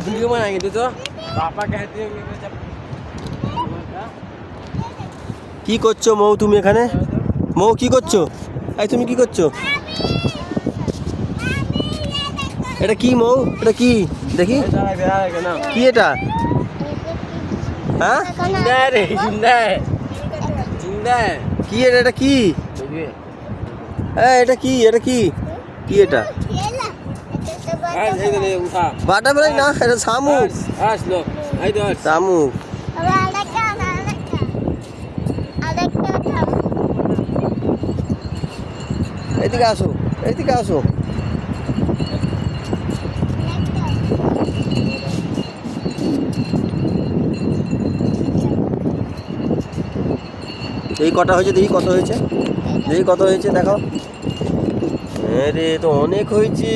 Video बनाएंगे तो पापा कहते हैं जब কি করছো মৌ তুমি এখানে? মৌ কি করছো? এই তুমি কি করছো? এটা কি মৌ? এটা কি দেখি কি এটা? হ্যাঁ जिंदा है रे जिंदा है जिंदा है কি এটা? এটা কি? এটা কি? এটা কি? কি এটা? आज इधर ले उठा বাটারফ্লাই না, এটা শামুক। आज लो इधर শামুক। এদিকে আসো, এদিকে আসো। এই কটা হয়েছে, দেখি কত হয়েছে, দেখি কত হয়েছে দেখাও। আরে তো অনেক হয়েছে।